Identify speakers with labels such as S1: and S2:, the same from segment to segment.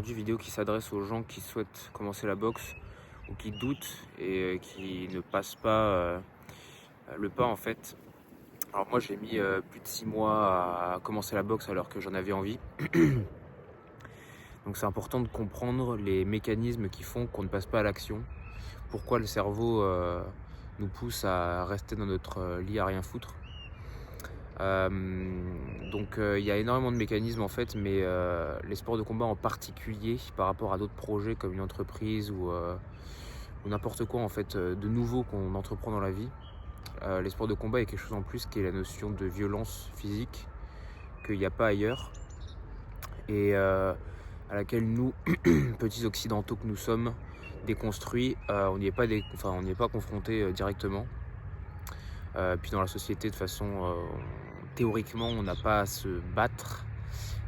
S1: aujourd'hui, vidéo qui s'adresse aux gens qui souhaitent commencer la boxe ou qui doutent et qui ne passent pas le pas en fait. Alors moi j'ai mis plus de 6 mois à commencer la boxe alors que j'en avais envie. Donc c'est important de comprendre les mécanismes qui font qu'on ne passe pas à l'action. Pourquoi le cerveau nous pousse à rester dans notre lit à rien foutre. Il y a énormément de mécanismes en fait, mais les sports de combat en particulier par rapport à d'autres projets comme une entreprise ou n'importe quoi en fait de nouveau qu'on entreprend dans la vie. Les sports de combat, il y a quelque chose en plus qui est la notion de violence physique qu'il n'y a pas ailleurs et à laquelle nous, petits occidentaux que nous sommes, déconstruits, on n'y est pas confrontés directement. Puis dans la société, de façon théoriquement, on n'a pas à se battre,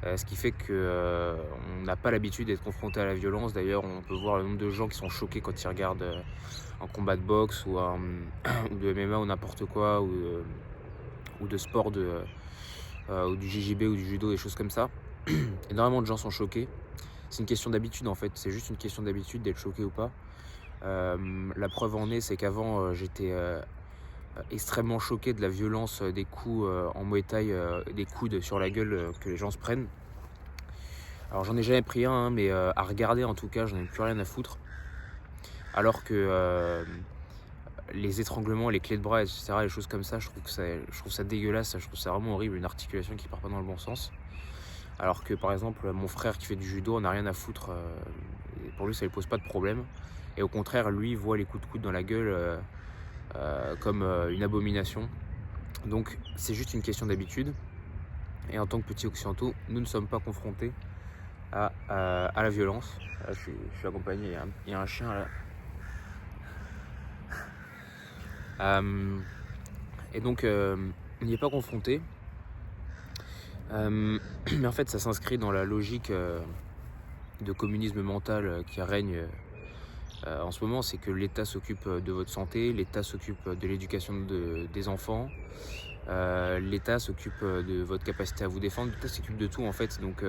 S1: ce qui fait qu'on n'a pas l'habitude d'être confronté à la violence. D'ailleurs, on peut voir le nombre de gens qui sont choqués quand ils regardent un combat de boxe ou, ou de MMA ou n'importe quoi, ou de sport, ou du JJB ou du judo, des choses comme ça. Énormément de gens sont choqués. C'est une question d'habitude en fait, c'est juste une question d'habitude d'être choqué ou pas. La preuve en est, c'est qu'avant j'étais extrêmement choqué de la violence des coups en Muay Thai, des coudes sur la gueule que les gens se prennent. Alors j'en ai jamais pris un, hein, mais à regarder en tout cas, j'en ai plus rien à foutre. Alors que les étranglements, les clés de bras, etc., les choses comme ça, je trouve ça dégueulasse, je trouve ça vraiment horrible, une articulation qui part pas dans le bon sens. Alors que par exemple, mon frère qui fait du judo, on n'a rien à foutre, pour lui ça lui pose pas de problème. Et au contraire, lui, il voit les coups de coude dans la gueule comme une abomination. Donc c'est juste une question d'habitude. Et en tant que petits occidentaux, nous ne sommes pas confrontés à la violence. Là, je suis accompagné, il y a un chien là. Et donc on n'y est pas confronté. Mais en fait ça s'inscrit dans la logique de communisme mental qui règne en ce moment. C'est que l'État s'occupe de votre santé, l'État s'occupe de l'éducation des enfants, l'État s'occupe de votre capacité à vous défendre, l'État s'occupe de tout en fait. Donc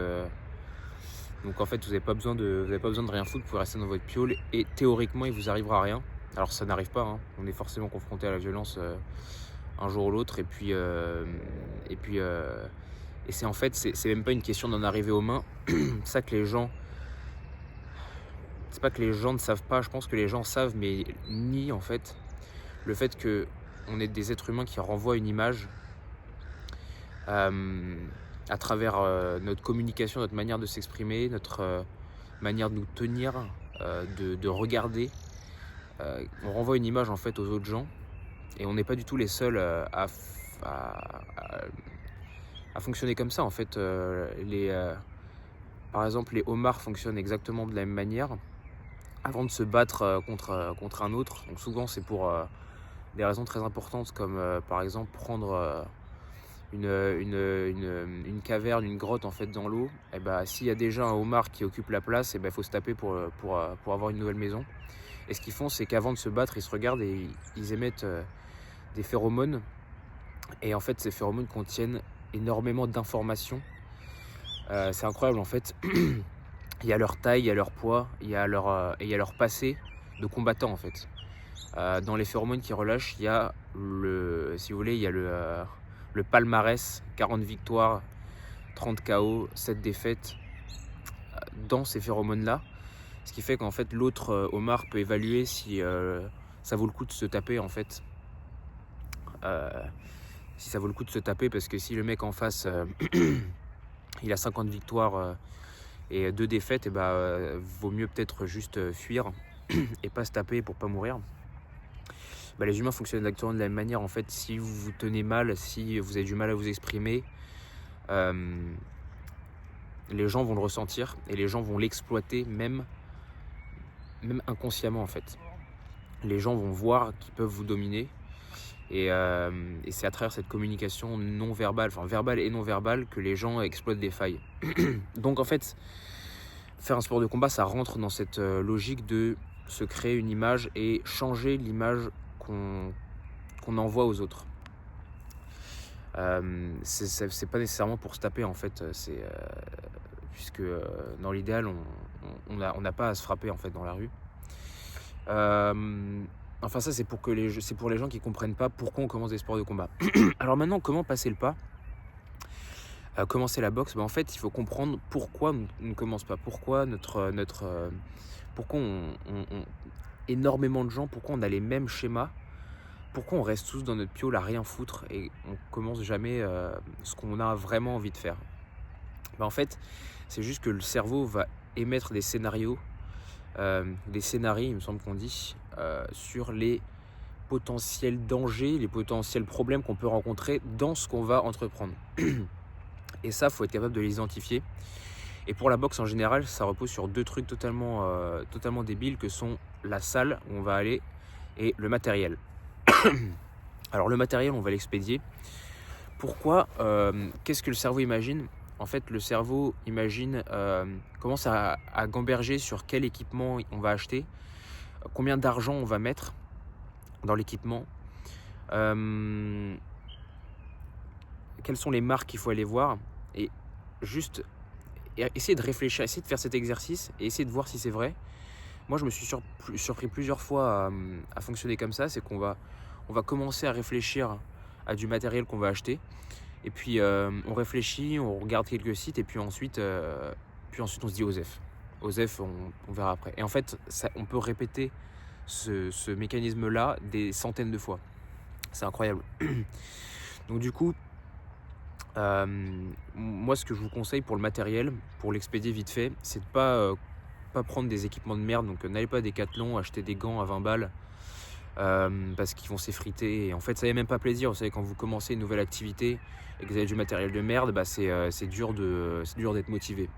S1: en fait vous n'avez pas besoin de rien foutre, vous pouvez rester dans votre piole et théoriquement il vous arrivera rien. Alors ça n'arrive pas, hein. On est forcément confronté à la violence un jour ou l'autre, et c'est en fait c'est même pas une question d'en arriver aux mains. C'est pas que les gens ne savent pas, je pense que les gens savent mais nient en fait le fait que on est des êtres humains qui renvoient une image à travers notre communication, notre manière de s'exprimer, notre manière de nous tenir, de regarder. On renvoie une image en fait aux autres gens et on n'est pas du tout les seuls à fonctionner comme ça en fait. Par exemple, les homards fonctionnent exactement de la même manière. Avant de se battre contre un autre, donc souvent c'est pour des raisons très importantes comme par exemple prendre une caverne, une grotte en fait dans l'eau. Et s'il y a déjà un homard qui occupe la place, il faut se taper pour avoir une nouvelle maison. Et ce qu'ils font, c'est qu'avant de se battre, ils se regardent et ils émettent des phéromones. Et en fait, ces phéromones contiennent énormément d'informations. C'est incroyable en fait. Il y a leur taille, il y a leur poids, il y a leur passé de combattant en fait. Dans les phéromones qui relâchent, il y a si vous voulez, il y a le palmarès, 40 victoires, 30 KO, 7 défaites dans ces phéromones-là. Ce qui fait qu'en fait l'autre homard peut évaluer si ça vaut le coup de se taper en fait. Si ça vaut le coup de se taper, parce que si le mec en face il a 50 victoires et 2 défaites, vaut mieux peut-être juste fuir et pas se taper pour pas mourir. Les humains fonctionnent exactement de la même manière en fait. Si vous vous tenez mal, si vous avez du mal à vous exprimer, les gens vont le ressentir et les gens vont l'exploiter même inconsciemment en fait. Les gens vont voir qu'ils peuvent vous dominer et c'est à travers cette communication non verbale, enfin verbale et non verbale, que les gens exploitent des failles. Donc en fait, faire un sport de combat, ça rentre dans cette logique de se créer une image et changer l'image qu'on envoie aux autres. C'est pas nécessairement pour se taper en fait, puisque dans l'idéal on n'a pas à se frapper en fait dans la rue. Enfin ça c'est pour les gens qui comprennent pas pourquoi on commence des sports de combat. Alors maintenant, comment passer le pas? Commencer la boxe, en fait il faut comprendre pourquoi on ne commence pas. Pourquoi énormément de gens, pourquoi on a les mêmes schémas, pourquoi on reste tous dans notre piole à rien foutre et on commence jamais ce qu'on a vraiment envie de faire. En fait, c'est juste que le cerveau va émettre des scénarios, des scénarios, il me semble qu'on dit, sur les potentiels dangers, les potentiels problèmes qu'on peut rencontrer dans ce qu'on va entreprendre. Et ça, faut être capable de les identifier. Et pour la boxe en général, ça repose sur deux trucs totalement débiles que sont la salle où on va aller et le matériel. Alors le matériel, on va l'expédier. Pourquoi? Qu'est-ce que le cerveau imagine? En fait, le cerveau imagine, commence à gamberger sur quel équipement on va acheter, combien d'argent on va mettre dans l'équipement, quelles sont les marques qu'il faut aller voir, et juste essayer de réfléchir, essayer de faire cet exercice et essayer de voir si c'est vrai. Moi, je me suis surpris plusieurs fois à fonctionner comme ça. C'est qu'on va commencer à réfléchir à du matériel qu'on va acheter. Et puis, on réfléchit, on regarde quelques sites. Et puis ensuite on se dit OSEF. OSEF, on verra après. Et en fait, on peut répéter ce mécanisme-là des centaines de fois. C'est incroyable. Donc du coup, moi, ce que je vous conseille pour le matériel, pour l'expédier vite fait, c'est de pas prendre des équipements de merde. Donc n'allez pas à Decathlon acheter des gants à 20 balles parce qu'ils vont s'effriter. Et en fait, ça n'est même pas plaisir. Vous savez, quand vous commencez une nouvelle activité et que vous avez du matériel de merde, c'est dur d'être motivé.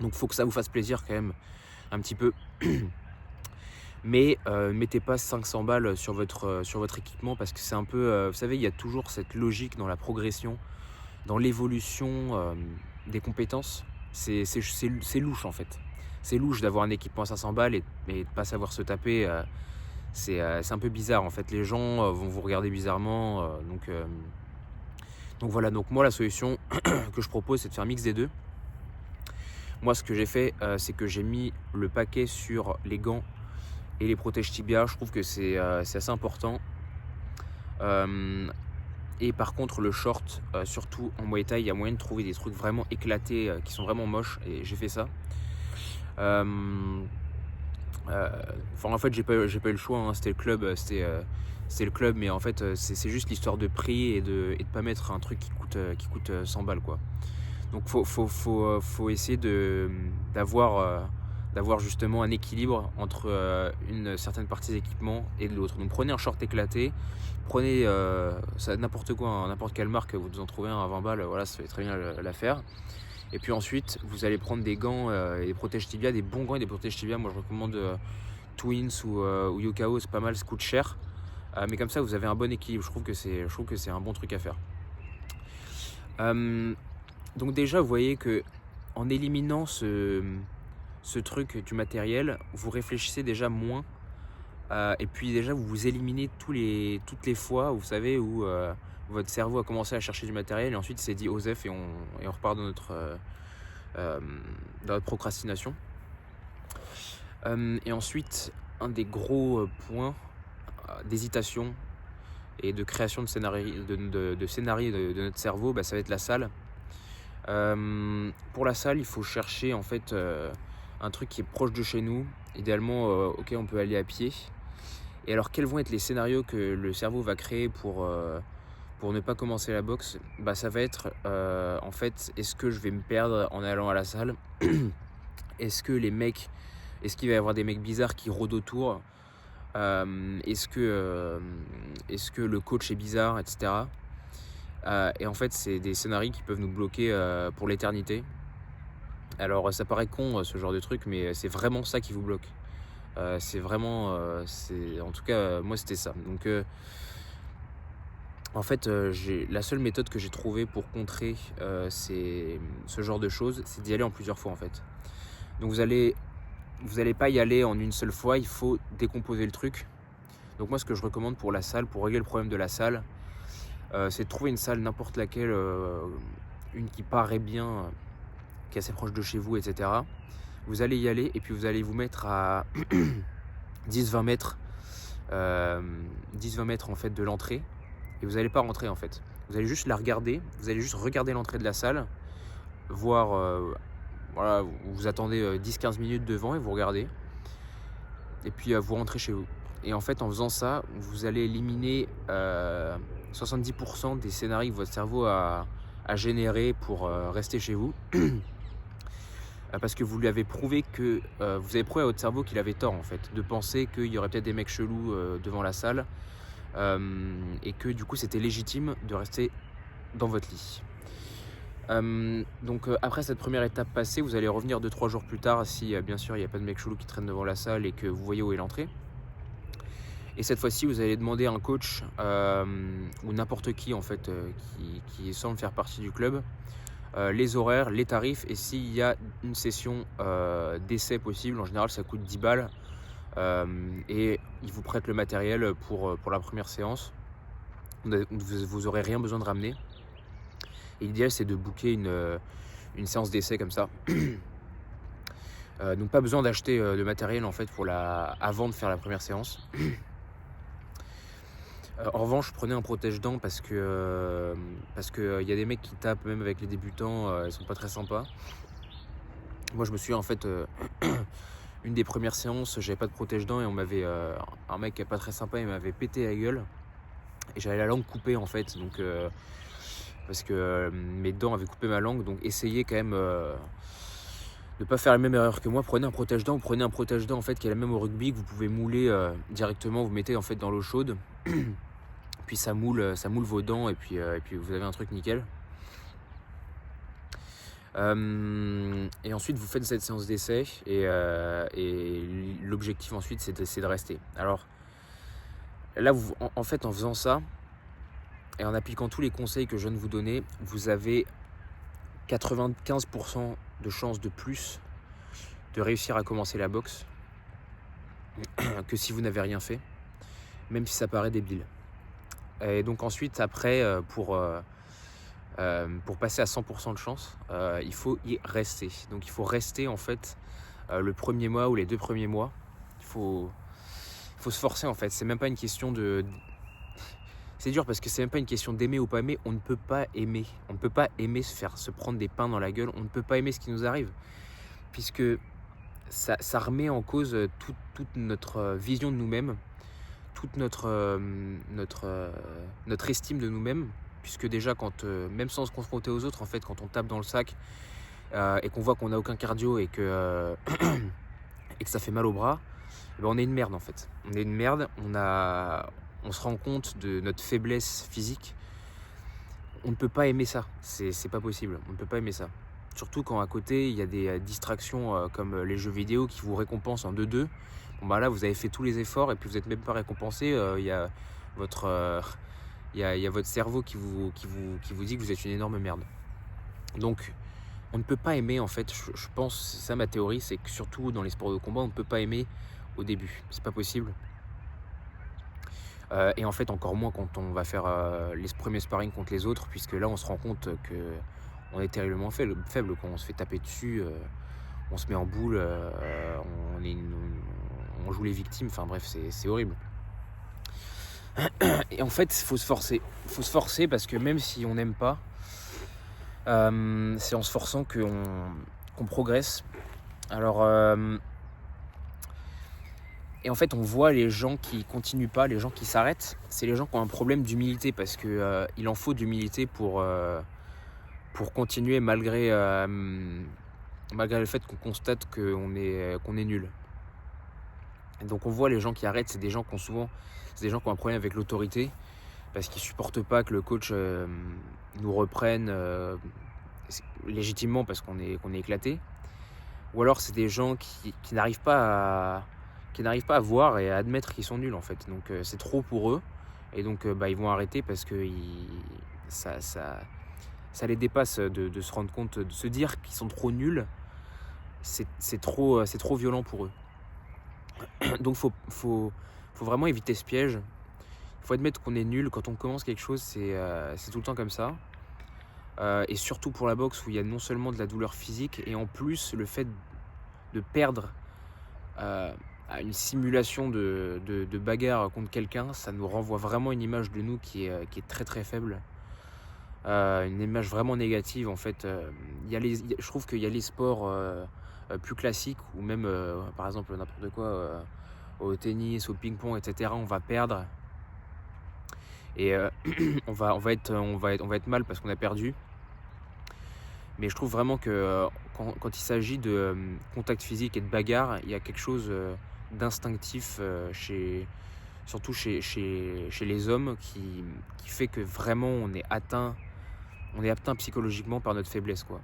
S1: Donc faut que ça vous fasse plaisir quand même un petit peu. Mais mettez pas 500 balles sur votre équipement, parce que c'est un peu, vous savez, il y a toujours cette logique dans la progression, dans l'évolution des compétences. C'est louche en fait. C'est louche d'avoir un équipement à 500 balles et de pas savoir se taper. C'est un peu bizarre en fait. Les gens vont vous regarder bizarrement. Donc voilà, donc moi la solution que je propose, c'est de faire un mix des deux. Moi, ce que j'ai fait, c'est que j'ai mis le paquet sur les gants et les protèges tibia. Je trouve que c'est assez important. Et par contre, le short, surtout en Muay Thai, il y a moyen de trouver des trucs vraiment éclatés qui sont vraiment moches, et j'ai fait ça. En fait, j'ai pas eu le choix, hein. C'était le club, mais en fait, c'est juste l'histoire de prix et de pas mettre un truc qui coûte 100 balles, quoi. Donc faut essayer d'avoir justement un équilibre entre une certaine partie des équipements et de l'autre. Donc prenez un short éclaté, prenez n'importe quoi, hein, n'importe quelle marque, vous en trouvez un à 20 balles, voilà, ça fait très bien l'affaire. Et puis ensuite, vous allez prendre des gants et des protèges tibia, des bons gants et des protèges tibia. Moi, je recommande Twins ou Yokao, c'est pas mal, ça coûte cher. Mais comme ça, vous avez un bon équilibre. Je trouve que c'est un bon truc à faire. Donc déjà, vous voyez que en éliminant ce truc du matériel, vous réfléchissez déjà moins. Et puis déjà, vous éliminez toutes les fois, vous savez, où votre cerveau a commencé à chercher du matériel et ensuite il s'est dit OSEF, et on repart dans notre procrastination. Et ensuite, un des gros points d'hésitation et de création de scénario de notre cerveau, ça va être la salle. Pour la salle, il faut chercher en fait un truc qui est proche de chez nous, idéalement auquel on peut aller à pied. Et alors, quels vont être les scénarios que le cerveau va créer pour ne pas commencer la boxe? Ça va être en fait, est-ce que je vais me perdre en allant à la salle? Est-ce qu'il va y avoir des mecs bizarres qui rôdent autour? Est-ce que le coach est bizarre, etc. Et en fait, c'est des scénarios qui peuvent nous bloquer pour l'éternité. Alors, ça paraît con ce genre de truc, mais c'est vraiment ça qui vous bloque. C'est vraiment, en tout cas, moi c'était ça. Donc, en fait, la seule méthode que j'ai trouvée pour contrer ce genre de choses, c'est d'y aller en plusieurs fois en fait. Donc vous allez pas y aller en une seule fois, il faut décomposer le truc. Donc moi, ce que je recommande pour la salle, pour régler le problème de la salle, c'est de trouver une salle, n'importe laquelle, une qui paraît bien, qui est assez proche de chez vous, etc. Vous allez y aller et puis vous allez vous mettre à 10-20 mètres, 10-20 mètres en fait de l'entrée, et vous n'allez pas rentrer en fait. Vous allez juste la regarder, vous allez juste regarder l'entrée de la salle, voir, voilà, vous attendez 10-15 minutes devant et vous regardez, et puis vous rentrez chez vous. Et en fait, en faisant ça, vous allez éliminer 70% des scénarios que votre cerveau a générés pour rester chez vous. Parce que vous lui avez prouvé que vous avez prouvé à votre cerveau qu'il avait tort en fait, de penser qu'il y aurait peut-être des mecs chelous devant la salle, et que du coup c'était légitime de rester dans votre lit. Donc après cette première étape passée, vous allez revenir 2-3 jours plus tard si bien sûr il n'y a pas de mecs chelous qui traînent devant la salle et que vous voyez où est l'entrée. Et cette fois-ci, vous allez demander à un coach ou n'importe qui en fait qui semble faire partie du club, les horaires, les tarifs et s'il y a une session d'essai possible. En général, ça coûte 10 balles et ils vous prêtent le matériel pour la première séance. Vous n'aurez rien besoin de ramener. Et l'idéal, c'est de booker une séance d'essai comme ça. Donc pas besoin d'acheter de matériel en fait avant de faire la première séance. En revanche, prenez un protège-dents parce que y a des mecs qui tapent même avec les débutants, ils sont pas très sympas. Moi je me suis en fait une des premières séances, j'avais pas de protège-dents et on m'avait un mec qui est pas très sympa, il m'avait pété la gueule et j'avais la langue coupée en fait, donc parce que mes dents avaient coupé ma langue, donc essayez quand même de pas faire la même erreur que moi. Prenez un protège-dents, prenez un protège-dents en fait qui est la même au rugby, que vous pouvez mouler directement, vous mettez en fait dans l'eau chaude. Puis ça moule vos dents et puis vous avez un truc nickel. Et ensuite vous faites cette séance d'essai et l'objectif ensuite c'est de rester. Alors là en fait en faisant ça et en appliquant tous les conseils que je viens de vous donner, vous avez 95% de chances de plus de réussir à commencer la boxe que si vous n'avez rien fait, même si ça paraît débile. Et donc ensuite, après, pour passer à 100% de chance, il faut y rester. Donc il faut rester en fait le premier mois ou les 2 premiers mois. Il faut se forcer en fait. C'est même pas une question de... C'est dur parce que c'est même pas une question d'aimer ou pas aimer. On ne peut pas aimer. On ne peut pas aimer se prendre des pains dans la gueule. On ne peut pas aimer ce qui nous arrive. Puisque ça remet en cause toute notre vision de nous-mêmes, toute notre estime de nous-mêmes, puisque déjà même sans se confronter aux autres, en fait, quand on tape dans le sac et qu'on voit qu'on n'a aucun cardio et que ça fait mal au bras, ben on est une merde en fait. On est une merde, on se rend compte de notre faiblesse physique. On ne peut pas aimer ça, c'est pas possible, on ne peut pas aimer ça. Surtout quand à côté il y a des distractions comme les jeux vidéo qui vous récompensent en 2-2. Bon bah là vous avez fait tous les efforts et puis vous n'êtes même pas récompensé. Il y a votre cerveau qui vous dit que vous êtes une énorme merde. Donc on ne peut pas aimer en fait. Je pense, c'est ça ma théorie, c'est que surtout dans les sports de combat on ne peut pas aimer au début. C'est pas possible. Et en fait encore moins quand on va faire les premiers sparring contre les autres, puisque là on se rend compte que on est terriblement faible quand on se fait taper dessus, on se met en boule, on joue les victimes, enfin bref, c'est horrible. Et en fait, il faut se forcer. Il faut se forcer parce que même si on n'aime pas, c'est en se forçant qu'on progresse. Alors, et en fait, on voit les gens qui continuent pas, les gens qui s'arrêtent, c'est les gens qui ont un problème d'humilité parce que il en faut d'humilité pour continuer malgré le fait qu'on constate qu'on est nul. Et donc on voit les gens qui arrêtent, c'est des gens qui ont un problème avec l'autorité parce qu'ils supportent pas que le coach nous reprenne légitimement parce qu'on est éclaté. Ou alors c'est des gens qui n'arrivent pas à voir et à admettre qu'ils sont nuls en fait. Donc c'est trop pour eux et donc ils vont arrêter parce que ça les dépasse de se rendre compte, de se dire qu'ils sont trop nuls. C'est trop violent pour eux. Donc faut vraiment éviter ce piège. Il faut admettre qu'on est nul quand on commence quelque chose, c'est tout le temps comme ça. Et surtout pour la boxe où il y a non seulement de la douleur physique et en plus le fait de perdre à une simulation de bagarre contre quelqu'un, ça nous renvoie vraiment une image de nous qui est très très faible. Une image vraiment négative en fait. Je trouve qu'il y a les sports plus classiques ou même par exemple n'importe quoi au tennis, au ping-pong, etc. On va perdre et on va être mal parce qu'on a perdu. Mais je trouve vraiment que quand il s'agit de contact physique et de bagarre, il y a quelque chose d'instinctif surtout chez les hommes qui fait que vraiment on est atteint psychologiquement par notre faiblesse, quoi.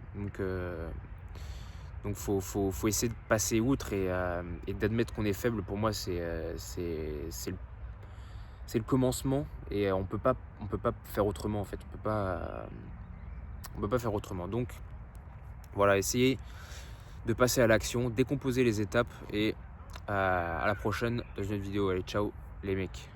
S1: Donc faut essayer de passer outre et d'admettre qu'on est faible. Pour moi, c'est le commencement et on peut pas faire autrement en fait. On peut pas faire autrement. Donc voilà, essayez de passer à l'action, décomposer les étapes et à la prochaine dans une autre vidéo. Allez, ciao les mecs.